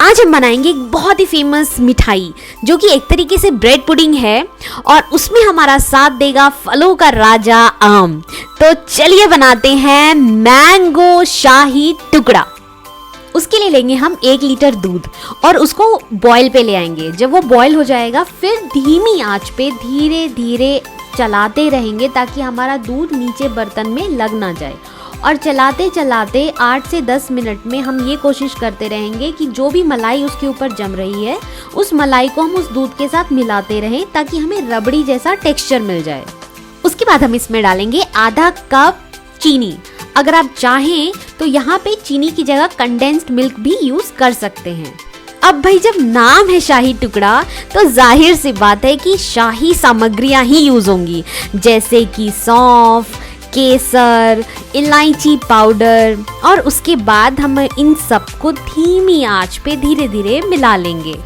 आज हम बनाएंगे एक बहुत ही फेमस मिठाई जो कि एक तरीके से ब्रेड पुडिंग है और उसमें हमारा साथ देगा फलों का राजा आम। तो चलिए बनाते हैं मैंगो शाही टुकड़ा। उसके लिए लेंगे हम 1 लीटर दूध और उसको बॉईल पे ले आएंगे। जब वो बॉईल हो जाएगा फिर धीमी आंच पे धीरे धीरे चलाते रहेंगे ताकि हमारा दूध नीचे बर्तन में लग ना जाए। और चलाते चलाते 8 से 10 मिनट में हम ये कोशिश करते रहेंगे कि जो भी मलाई उसके ऊपर जम रही है उस मलाई को हम उस दूध के साथ मिलाते रहें ताकि हमें रबड़ी जैसा टेक्सचर मिल जाए। उसके बाद हम इसमें डालेंगे आधा कप चीनी। अगर आप चाहें तो यहाँ पे चीनी की जगह कंडेंस्ड मिल्क भी यूज कर सकते हैं। अब भाई जब नाम है शाही टुकड़ा तो जाहिर सी बात है कि शाही सामग्रियां ही यूज होंगी, जैसे कि सौंफ, केसर, इलायची पाउडर। और उसके बाद हम इन सबको धीमी आंच पे धीरे धीरे मिला लेंगे।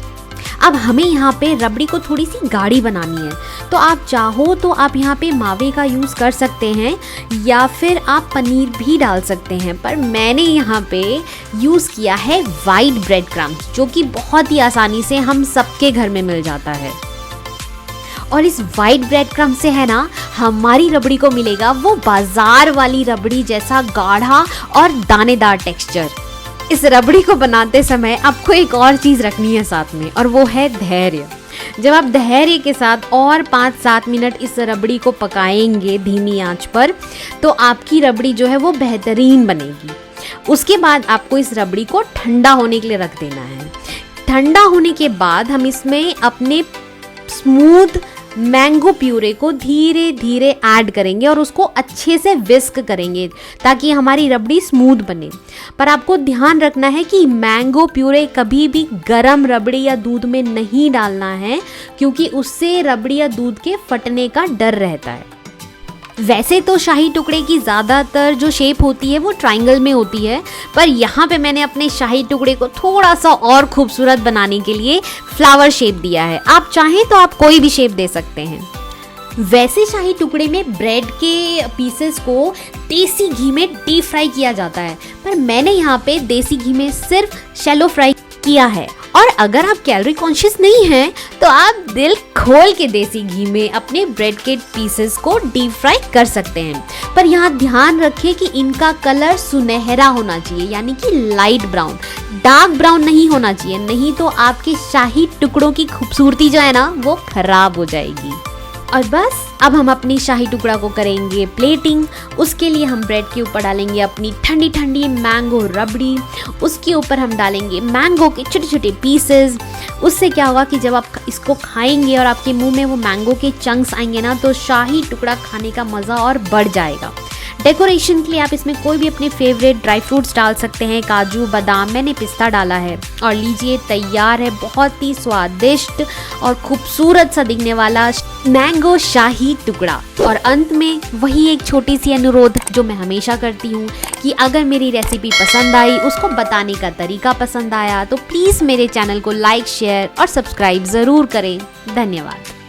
अब हमें यहाँ पे रबड़ी को थोड़ी सी गाढ़ी बनानी है, तो आप चाहो तो आप यहाँ पे मावे का यूज़ कर सकते हैं या फिर आप पनीर भी डाल सकते हैं, पर मैंने यहाँ पे यूज़ किया है वाइट ब्रेड क्रम्स जो कि बहुत ही आसानी से हम सबके घर में मिल जाता है। और इस वाइट ब्रेड क्रम्स से है ना हमारी रबड़ी को मिलेगा वो बाजार वाली रबड़ी जैसा गाढ़ा और दानेदार टेक्सचर। इस रबड़ी को बनाते समय आपको एक और चीज़ रखनी है साथ में, और वो है धैर्य। जब आप धैर्य के साथ और 5-7 मिनट इस रबड़ी को पकाएंगे धीमी आंच पर तो आपकी रबड़ी जो है वो बेहतरीन बनेगी। उसके बाद आपको इस रबड़ी को ठंडा होने के लिए रख देना है। ठंडा होने के बाद हम इसमें अपने स्मूथ मैंगो प्यूरे को धीरे धीरे ऐड करेंगे और उसको अच्छे से विस्क करेंगे ताकि हमारी रबड़ी स्मूथ बने। पर आपको ध्यान रखना है कि मैंगो प्यूरे कभी भी गरम रबड़ी या दूध में नहीं डालना है, क्योंकि उससे रबड़ी या दूध के फटने का डर रहता है। वैसे तो शाही टुकड़े की ज़्यादातर जो शेप होती है वो ट्रायंगल में होती है, पर यहाँ पे मैंने अपने शाही टुकड़े को थोड़ा सा और खूबसूरत बनाने के लिए फ्लावर शेप दिया है। आप चाहें तो आप कोई भी शेप दे सकते हैं। वैसे शाही टुकड़े में ब्रेड के पीसेस को देसी घी में डीप फ्राई किया जाता है, पर मैंने यहाँ पे देसी घी में सिर्फ शैलो फ्राई किया है। और अगर आप कैलोरी कॉन्शियस नहीं हैं तो आप दिल खोल के देसी घी में अपने ब्रेड के पीसेस को डीप फ्राई कर सकते हैं, पर यहाँ ध्यान रखें कि इनका कलर सुनहरा होना चाहिए, यानी कि लाइट ब्राउन, डार्क ब्राउन नहीं होना चाहिए, नहीं तो आपके शाही टुकड़ों की खूबसूरती जो है ना वो खराब हो जाएगी। और बस अब हम अपनी शाही टुकड़ा को करेंगे प्लेटिंग। उसके लिए हम ब्रेड के ऊपर डालेंगे अपनी ठंडी ठंडी मैंगो रबड़ी। उसके ऊपर हम डालेंगे मैंगो के छोटे छोटे पीसेस। उससे क्या होगा कि जब आप इसको खाएंगे और आपके मुंह में वो मैंगो के चंक्स आएंगे ना तो शाही टुकड़ा खाने का मज़ा और बढ़ जाएगा। डेकोरेशन के लिए आप इसमें कोई भी अपने फेवरेट ड्राई फ्रूट्स डाल सकते हैं, काजू बादाम, मैंने पिस्ता डाला है। और लीजिए तैयार है बहुत ही स्वादिष्ट और खूबसूरत सा दिखने वाला मैंगो शाही टुकड़ा। और अंत में वही एक छोटी सी अनुरोध जो मैं हमेशा करती हूँ कि अगर मेरी रेसिपी पसंद आई, उसको बताने का तरीका पसंद आया तो प्लीज़ मेरे चैनल को लाइक, शेयर और सब्सक्राइब ज़रूर करें। धन्यवाद।